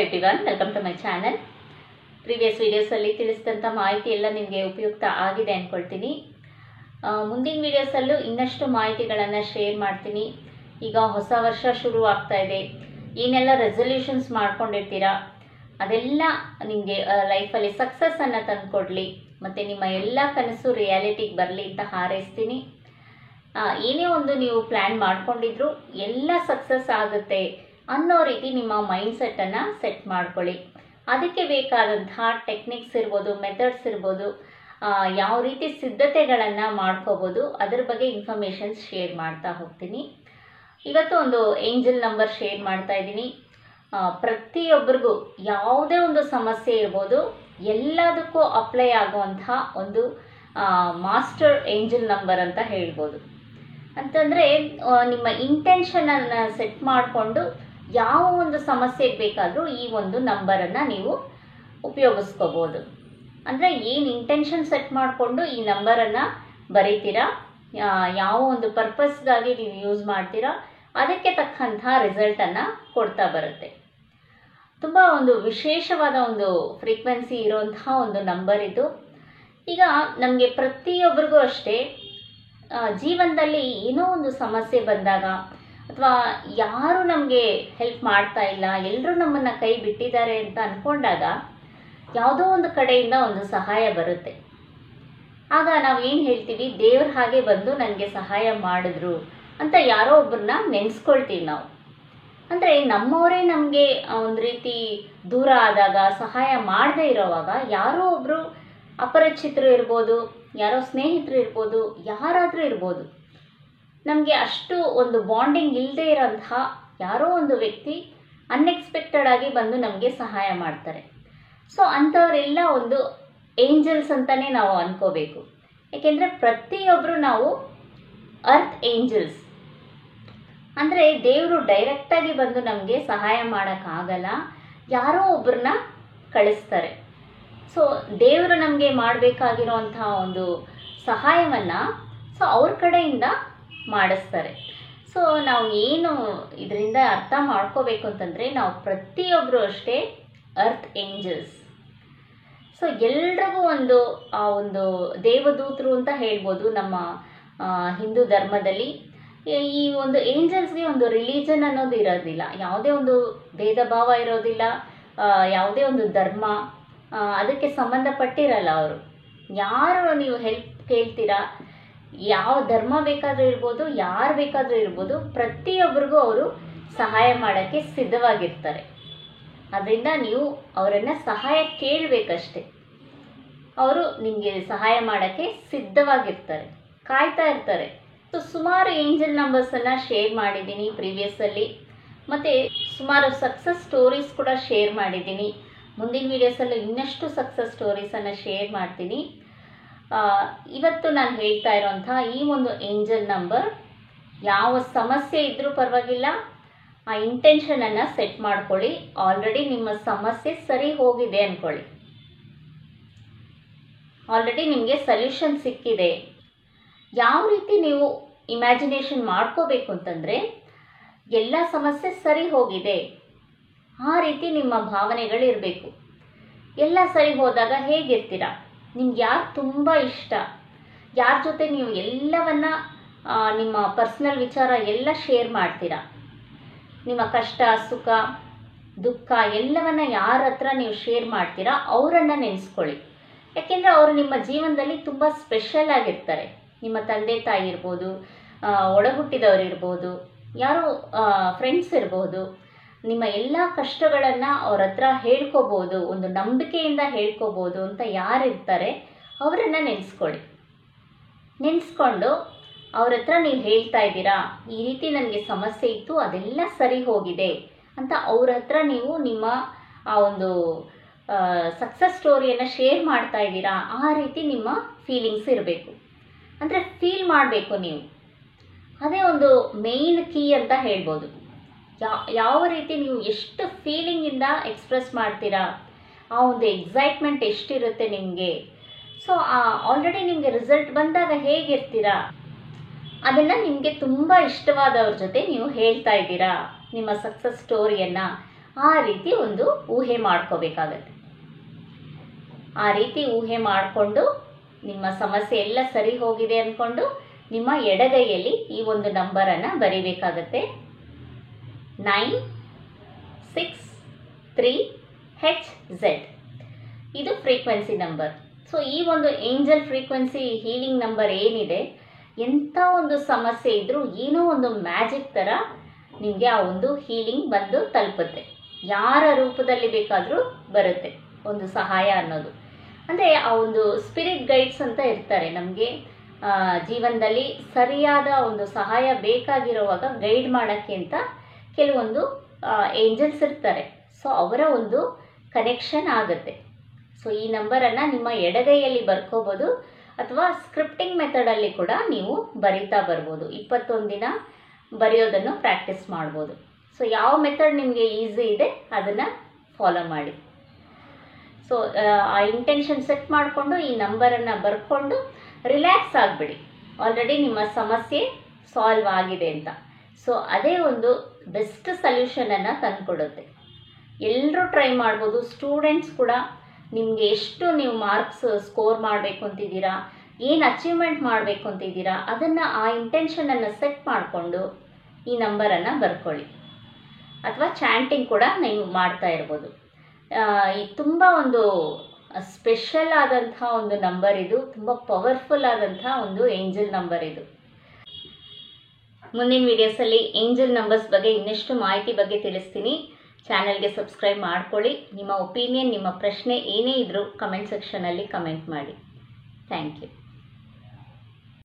Everyone, welcome to my channel. Previous ವೀಡಿಯೋಸಲ್ಲಿ ತಿಳಿಸಿದಂಥ ಮಾಹಿತಿ ಎಲ್ಲ ನಿಮಗೆ ಉಪಯುಕ್ತ ಆಗಿದೆ ಅಂದ್ಕೊಳ್ತೀನಿ. ಮುಂದಿನ ವೀಡಿಯೋಸಲ್ಲೂ ಇನ್ನಷ್ಟು ಮಾಹಿತಿಗಳನ್ನು ಶೇರ್ ಮಾಡ್ತೀನಿ. ಈಗ ಹೊಸ ವರ್ಷ ಶುರು ಆಗ್ತಾ ಇದೆ. ಏನೆಲ್ಲ ರೆಸಲ್ಯೂಷನ್ಸ್ ಮಾಡ್ಕೊಂಡಿರ್ತೀರಾ ಅದೆಲ್ಲ ನಿಮಗೆ ಲೈಫಲ್ಲಿ ಸಕ್ಸಸ್ಸನ್ನು ತಂದುಕೊಡ್ಲಿ ಮತ್ತು ನಿಮ್ಮ ಎಲ್ಲ ಕನಸು ರಿಯಾಲಿಟಿಗೆ ಬರಲಿ ಅಂತ ಹಾರೈಸ್ತೀನಿ. ಏನೇ ಒಂದು ನೀವು ಪ್ಲ್ಯಾನ್ ಮಾಡ್ಕೊಂಡಿದ್ರು ಎಲ್ಲ ಸಕ್ಸಸ್ ಆಗುತ್ತೆ ಅನ್ನೋ ರೀತಿ ನಿಮ್ಮ ಮೈಂಡ್ಸೆಟ್ಟನ್ನು ಸೆಟ್ ಮಾಡ್ಕೊಳ್ಳಿ. ಅದಕ್ಕೆ ಬೇಕಾದಂತಹ ಟೆಕ್ನಿಕ್ಸ್ ಇರ್ಬೋದು, ಮೆಥಡ್ಸ್ ಇರ್ಬೋದು, ಯಾವ ರೀತಿ ಸಿದ್ಧತೆಗಳನ್ನು ಮಾಡ್ಕೋಬೋದು ಅದರ ಬಗ್ಗೆ ಇನ್ಫಾರ್ಮೇಷನ್ಸ್ ಶೇರ್ ಮಾಡ್ತಾ ಹೋಗ್ತೀನಿ. ಇವತ್ತು ಒಂದು ಏಂಜಲ್ ನಂಬರ್ ಶೇರ್ ಮಾಡ್ತಾ ಇದ್ದೀನಿ. ಪ್ರತಿಯೊಬ್ಬರಿಗೂ ಯಾವುದೇ ಒಂದು ಸಮಸ್ಯೆ ಇರ್ಬೋದು, ಎಲ್ಲದಕ್ಕೂ ಅಪ್ಲೈ ಆಗುವಂತಹ ಒಂದು ಮಾಸ್ಟರ್ ಏಂಜಲ್ ನಂಬರ್ ಅಂತ ಹೇಳ್ಬೋದು. ಅಂತಂದರೆ ನಿಮ್ಮ ಇಂಟೆನ್ಷನನ್ನು ಸೆಟ್ ಮಾಡಿಕೊಂಡು ಯಾವ ಒಂದು ಸಮಸ್ಯೆಗೆ ಬೇಕಾದರೂ ಈ ಒಂದು ನಂಬರನ್ನು ನೀವು ಉಪಯೋಗಿಸ್ಕೋಬೋದು. ಅಂದರೆ ಏನು ಇಂಟೆನ್ಷನ್ ಸೆಟ್ ಮಾಡಿಕೊಂಡು ಈ ನಂಬರನ್ನು ಬರೀತೀರಾ, ಯಾವ ಒಂದು ಪರ್ಪಸ್ಗಾಗಿ ನೀವು ಯೂಸ್ ಮಾಡ್ತೀರಾ ಅದಕ್ಕೆ ತಕ್ಕಂಥ ರಿಸಲ್ಟನ್ನು ಕೊಡ್ತಾ ಬರುತ್ತೆ. ತುಂಬ ಒಂದು ವಿಶೇಷವಾದ ಒಂದು ಫ್ರೀಕ್ವೆನ್ಸಿ ಇರೋಂತಹ ಒಂದು ನಂಬರ್ ಇದು. ಈಗ ನಮಗೆ ಪ್ರತಿಯೊಬ್ಬರಿಗೂ ಅಷ್ಟೇ ಜೀವನದಲ್ಲಿ ಏನೋ ಒಂದು ಸಮಸ್ಯೆ ಬಂದಾಗ ಅಥವಾ ಯಾರು ನಮಗೆ ಹೆಲ್ಪ್ ಮಾಡ್ತಾ ಇಲ್ಲ, ಎಲ್ಲರೂ ನಮ್ಮನ್ನು ಕೈ ಬಿಟ್ಟಿದ್ದಾರೆ ಅಂತ ಅಂದ್ಕೊಂಡಾಗ ಯಾವುದೋ ಒಂದು ಕಡೆಯಿಂದ ಒಂದು ಸಹಾಯ ಬರುತ್ತೆ. ಆಗ ನಾವು ಏನು ಹೇಳ್ತೀವಿ, ದೇವ್ರ ಹಾಗೆ ಬಂದು ನನಗೆ ಸಹಾಯ ಮಾಡಿದ್ರು ಅಂತ ಯಾರೋ ಒಬ್ಬರನ್ನ ನೆನೆಸ್ಕೊಳ್ತೀವಿ ನಾವು. ಅಂದರೆ ನಮ್ಮವರೇ ನಮಗೆ ಒಂದು ರೀತಿ ದೂರ ಆದಾಗ, ಸಹಾಯ ಮಾಡದೇ ಇರೋವಾಗ ಯಾರೋ ಒಬ್ಬರು ಅಪರಿಚಿತರು ಇರ್ಬೋದು, ಯಾರೋ ಸ್ನೇಹಿತರು ಇರ್ಬೋದು, ಯಾರಾದರೂ ಇರ್ಬೋದು, ನಮಗೆ ಅಷ್ಟು ಒಂದು ಬಾಂಡಿಂಗ್ ಇಲ್ಲದೆ ಇರೋಂತಹ ಯಾರೋ ಒಂದು ವ್ಯಕ್ತಿ ಅನ್ಎಕ್ಸ್ಪೆಕ್ಟೆಡ್ ಆಗಿ ಬಂದು ನಮಗೆ ಸಹಾಯ ಮಾಡ್ತಾರೆ. ಸೊ ಅಂಥವರೆಲ್ಲ ಒಂದು ಏಂಜಲ್ಸ್ ಅಂತಲೇ ನಾವು ಅಂದ್ಕೋಬೇಕು. ಏಕೆಂದರೆ ಪ್ರತಿಯೊಬ್ಬರು ನಾವು ಅರ್ತ್ ಏಂಜಲ್ಸ್. ಅಂದರೆ ದೇವರು ಡೈರೆಕ್ಟಾಗಿ ಬಂದು ನಮಗೆ ಸಹಾಯ ಮಾಡೋಕ್ಕಾಗಲ್ಲ, ಯಾರೋ ಒಬ್ಬರನ್ನ ಕಳಿಸ್ತಾರೆ. ಸೊ ದೇವರು ನಮಗೆ ಮಾಡಬೇಕಾಗಿರೋಂಥ ಒಂದು ಸಹಾಯವನ್ನು ಅವ್ರ ಕಡೆಯಿಂದ ಮಾಡಿಸ್ತಾರೆ. ಸೊ ನಾವು ಏನು ಇದರಿಂದ ಅರ್ಥ ಮಾಡ್ಕೋಬೇಕು ಅಂತಂದರೆ, ನಾವು ಪ್ರತಿಯೊಬ್ಬರು ಅಷ್ಟೇ ಅರ್ತ್ ಏಂಜಲ್ಸ್. ಸೊ ಎಲ್ರಿಗೂ ಒಂದು ಒಂದು ದೇವದೂತರು ಅಂತ ಹೇಳ್ಬೋದು ನಮ್ಮ ಹಿಂದೂ ಧರ್ಮದಲ್ಲಿ. ಈ ಒಂದು ಏಂಜಲ್ಸ್ಗೆ ಒಂದು ರಿಲಿಜನ್ ಅನ್ನೋದು ಇರೋದಿಲ್ಲ, ಯಾವುದೇ ಒಂದು ಭೇದ ಭಾವ ಇರೋದಿಲ್ಲ, ಯಾವುದೇ ಒಂದು ಧರ್ಮ ಅದಕ್ಕೆ ಸಂಬಂಧಪಟ್ಟಿರಲ್ಲ. ಅವರು ಯಾರು ನೀವು ಹೆಲ್ಪ್ ಕೇಳ್ತೀರಾ, ಯಾವ ಧರ್ಮ ಬೇಕಾದರೂ ಇರ್ಬೋದು, ಯಾರು ಬೇಕಾದರೂ ಇರ್ಬೋದು, ಪ್ರತಿಯೊಬ್ಬರಿಗೂ ಅವರು ಸಹಾಯ ಮಾಡೋಕ್ಕೆ ಸಿದ್ಧವಾಗಿರ್ತಾರೆ. ಅದರಿಂದ ನೀವು ಅವರನ್ನು ಸಹಾಯ ಕೇಳಬೇಕಷ್ಟೆ. ಅವರು ನಿಮಗೆ ಸಹಾಯ ಮಾಡೋಕ್ಕೆ ಸಿದ್ಧವಾಗಿರ್ತಾರೆ, ಕಾಯ್ತಾ ಇರ್ತಾರೆ. ಸೊ ಸುಮಾರು ಏಂಜಲ್ ನಂಬರ್ಸನ್ನು ಶೇರ್ ಮಾಡಿದ್ದೀನಿ ಪ್ರೀವಿಯಸ್ಸಲ್ಲಿ, ಮತ್ತು ಸುಮಾರು ಸಕ್ಸಸ್ ಸ್ಟೋರೀಸ್ ಕೂಡ ಶೇರ್ ಮಾಡಿದ್ದೀನಿ. ಮುಂದಿನ ವೀಡಿಯೋಸಲ್ಲೂ ಇನ್ನಷ್ಟು ಸಕ್ಸಸ್ ಸ್ಟೋರೀಸನ್ನು ಶೇರ್ ಮಾಡ್ತೀನಿ. ಇವತ್ತು ನಾನು ಹೇಳ್ತಾ ಇರೋಂಥ ಈ ಒಂದು ಏಂಜಲ್ ನಂಬರ್, ಯಾವ ಸಮಸ್ಯೆ ಇದ್ದರೂ ಪರವಾಗಿಲ್ಲ, ಆ ಇಂಟೆನ್ಷನನ್ನು ಸೆಟ್ ಮಾಡ್ಕೊಳ್ಳಿ. ಆಲ್ರೆಡಿ ನಿಮ್ಮ ಸಮಸ್ಯೆ ಸರಿ ಹೋಗಿದೆ ಅಂದ್ಕೊಳ್ಳಿ, ಆಲ್ರೆಡಿ ನಿಮಗೆ ಸೊಲ್ಯೂಷನ್ ಸಿಕ್ಕಿದೆ. ಯಾವ ರೀತಿ ನೀವು ಇಮ್ಯಾಜಿನೇಷನ್ ಮಾಡ್ಕೋಬೇಕು ಅಂತಂದರೆ, ಎಲ್ಲ ಸಮಸ್ಯೆ ಸರಿ ಹೋಗಿದೆ ಆ ರೀತಿ ನಿಮ್ಮ ಭಾವನೆಗಳಿರಬೇಕು. ಎಲ್ಲ ಸರಿ ಹೋದಾಗ ಹೇಗಿರ್ತೀರಾ, ನಿಮ್ಗೆ ಯಾರು ತುಂಬ ಇಷ್ಟ, ಯಾರ ಜೊತೆ ನೀವು ಎಲ್ಲವನ್ನ ನಿಮ್ಮ ಪರ್ಸ್ನಲ್ ವಿಚಾರ ಎಲ್ಲ ಶೇರ್ ಮಾಡ್ತೀರಾ, ನಿಮ್ಮ ಕಷ್ಟ ಸುಖ ದುಃಖ ಎಲ್ಲವನ್ನ ಯಾರ ಹತ್ರ ನೀವು ಶೇರ್ ಮಾಡ್ತೀರಾ ಅವರನ್ನು ನೆನೆಸ್ಕೊಳ್ಳಿ. ಯಾಕೆಂದರೆ ಅವರು ನಿಮ್ಮ ಜೀವನದಲ್ಲಿ ತುಂಬ ಸ್ಪೆಷಲ್ ಆಗಿರ್ತಾರೆ. ನಿಮ್ಮ ತಂದೆ ತಾಯಿ ಇರ್ಬೋದು, ಒಡಹುಟ್ಟಿದವರು ಇರ್ಬೋದು, ಯಾರೋ ಫ್ರೆಂಡ್ಸ್ ಇರ್ಬೋದು. ನಿಮ್ಮ ಎಲ್ಲ ಕಷ್ಟಗಳನ್ನು ಅವ್ರ ಹತ್ರ ಹೇಳ್ಕೋಬೋದು, ಒಂದು ನಂಬಿಕೆಯಿಂದ ಹೇಳ್ಕೋಬೋದು ಅಂತ ಯಾರಿರ್ತಾರೆ ಅವರನ್ನು ನೆನೆಸ್ಕೊಳ್ಳಿ. ನೆನೆಸ್ಕೊಂಡು ಅವ್ರ ಹತ್ರ ನೀವು ಹೇಳ್ತಾ ಇದ್ದೀರಾ, ಈ ರೀತಿ ನನಗೆ ಸಮಸ್ಯೆ ಇತ್ತು ಅದೆಲ್ಲ ಸರಿ ಹೋಗಿದೆ ಅಂತ ಅವ್ರ ಹತ್ರ ನೀವು ನಿಮ್ಮ ಆ ಒಂದು ಸಕ್ಸಸ್ ಸ್ಟೋರಿಯನ್ನು ಶೇರ್ ಮಾಡ್ತಾ ಇದ್ದೀರಾ. ಆ ರೀತಿ ನಿಮ್ಮ ಫೀಲಿಂಗ್ಸ್ ಇರಬೇಕು, ಅಂದರೆ ಫೀಲ್ ಮಾಡಬೇಕು ನೀವು. ಅದೇ ಒಂದು ಮೇಯ್ನ್ ಕೀ ಅಂತ ಹೇಳ್ಬೋದು. ಯಾವ ರೀತಿ ನೀವು ಎಷ್ಟು ಫೀಲಿಂಗಿಂದ ಎಕ್ಸ್ಪ್ರೆಸ್ ಮಾಡ್ತೀರಾ, ಆ ಒಂದು ಎಕ್ಸೈಟ್ಮೆಂಟ್ ಎಷ್ಟಿರುತ್ತೆ ನಿಮಗೆ. ಸೊ ಆಲ್ರೆಡಿ ನಿಮಗೆ ರಿಸಲ್ಟ್ ಬಂದಾಗ ಹೇಗಿರ್ತೀರಾ ಅದನ್ನು ನಿಮಗೆ ತುಂಬ ಇಷ್ಟವಾದವ್ರ ಜೊತೆ ನೀವು ಹೇಳ್ತಾ ಇದ್ದೀರಾ ನಿಮ್ಮ ಸಕ್ಸಸ್ ಸ್ಟೋರಿಯನ್ನು. ಆ ರೀತಿ ಒಂದು ಊಹೆ ಮಾಡ್ಕೋಬೇಕಾಗತ್ತೆ. ಆ ರೀತಿ ಊಹೆ ಮಾಡಿಕೊಂಡು ನಿಮ್ಮ ಸಮಸ್ಯೆ ಎಲ್ಲ ಸರಿ ಹೋಗಿದೆ ಅಂದ್ಕೊಂಡು ನಿಮ್ಮ ಎಡಗೈಯಲ್ಲಿ ಈ ಒಂದು ನಂಬರನ್ನು ಬರೀಬೇಕಾಗತ್ತೆ. 963HZ. ಇದು ಫ್ರೀಕ್ವೆನ್ಸಿ ನಂಬರ್. ಸೊ ಈ ಒಂದು ಏಂಜಲ್ ಫ್ರೀಕ್ವೆನ್ಸಿ ಹೀಲಿಂಗ್ ನಂಬರ್ ಏನಿದೆ, ಎಂಥ ಒಂದು ಸಮಸ್ಯೆ ಇದ್ದರೂ ಏನೋ ಒಂದು ಮ್ಯಾಜಿಕ್ ಥರ ನಿಮಗೆ ಆ ಒಂದು ಹೀಲಿಂಗ್ ಬಂದು ತಲುಪುತ್ತೆ. ಯಾರ ರೂಪದಲ್ಲಿ ಬೇಕಾದರೂ ಬರುತ್ತೆ ಒಂದು ಸಹಾಯ ಅನ್ನೋದು. ಅಂದರೆ ಆ ಒಂದು ಸ್ಪಿರಿಟ್ ಗೈಡ್ಸ್ ಅಂತ ಇರ್ತಾರೆ ನಮಗೆ ಜೀವನದಲ್ಲಿ ಸರಿಯಾದ ಒಂದು ಸಹಾಯ ಬೇಕಾಗಿರುವಾಗ ಗೈಡ್ ಮಾಡೋಕ್ಕೆ ಅಂತ ಕೆಲವೊಂದು ಏಂಜಲ್ಸ್ ಇರ್ತಾರೆ. ಸೊ ಅವರ ಒಂದು ಕನೆಕ್ಷನ್ ಆಗುತ್ತೆ. ಸೊ ಈ ನಂಬರನ್ನು ನಿಮ್ಮ ಎಡಗೈಯಲ್ಲಿ ಬರ್ಕೋಬೋದು ಅಥವಾ ಸ್ಕ್ರಿಪ್ಟಿಂಗ್ ಮೆಥಡಲ್ಲಿ ಕೂಡ ನೀವು ಬರಿತಾ ಬರ್ಬೋದು. 21 ದಿನ ಬರೆಯೋದನ್ನು ಪ್ರಾಕ್ಟೀಸ್ ಮಾಡ್ಬೋದು. ಸೊ ಯಾವ ಮೆಥಡ್ ನಿಮಗೆ ಈಸಿ ಇದೆ ಅದನ್ನು ಫಾಲೋ ಮಾಡಿ. ಸೊ ಆ ಇಂಟೆನ್ಷನ್ ಸೆಟ್ ಮಾಡಿಕೊಂಡು ಈ ನಂಬರನ್ನು ಬರ್ಕೊಂಡು ರಿಲ್ಯಾಕ್ಸ್ ಆಗಿಬಿಡಿ. ಆಲ್ರೆಡಿ ನಿಮ್ಮ ಸಮಸ್ಯೆ ಸಾಲ್ವ್ ಆಗಿದೆ ಅಂತ. ಸೊ ಅದೇ ಒಂದು ಬೆಸ್ಟ್ ಸೊಲ್ಯೂಷನನ್ನು ತಂದುಕೊಡುತ್ತೆ. ಎಲ್ಲರೂ ಟ್ರೈ ಮಾಡ್ಬೋದು. ಸ್ಟೂಡೆಂಟ್ಸ್ ಕೂಡ ನಿಮಗೆ ಎಷ್ಟು ನೀವು ಮಾರ್ಕ್ಸ್ ಸ್ಕೋರ್ ಮಾಡಬೇಕು ಅಂತಿದ್ದೀರಾ, ಏನು ಅಚೀವ್ಮೆಂಟ್ ಮಾಡಬೇಕು ಅಂತಿದ್ದೀರಾ, ಅದನ್ನು ಆ ಇಂಟೆನ್ಷನನ್ನು ಸೆಟ್ ಮಾಡಿಕೊಂಡು ಈ ನಂಬರನ್ನು ಬರ್ಕೊಳ್ಳಿ. ಅಥವಾ ಚಾಂಟಿಂಗ್ ಕೂಡ ನೀವು ಮಾಡ್ತಾ ಇರ್ಬೋದು. ಈ ತುಂಬ ಒಂದು ಸ್ಪೆಷಲ್ ಆದಂಥ ಒಂದು ನಂಬರ್ ಇದು. ತುಂಬ ಪವರ್ಫುಲ್ ಆದಂಥ ಒಂದು ಏಂಜಲ್ ನಂಬರ್ ಇದು. ಮುಂದಿನ ವಿಡಿಯೋಸಲ್ಲಿ ಏಂಜಲ್ ನಂಬರ್ಸ್ ಬಗ್ಗೆ ಇನ್ನಷ್ಟು ಮಾಹಿತಿ ಬಗ್ಗೆ ತಿಳಿಸ್ತೀನಿ. ಚಾನಲ್ಗೆ ಸಬ್ಸ್ಕ್ರೈಬ್ ಮಾಡ್ಕೊಳ್ಳಿ. ನಿಮ್ಮ ಒಪಿನಿಯನ್, ನಿಮ್ಮ ಪ್ರಶ್ನೆ ಏನೇ ಇದ್ದರೂ ಕಮೆಂಟ್ ಸೆಕ್ಷನಲ್ಲಿ ಕಮೆಂಟ್ ಮಾಡಿ. Thank you.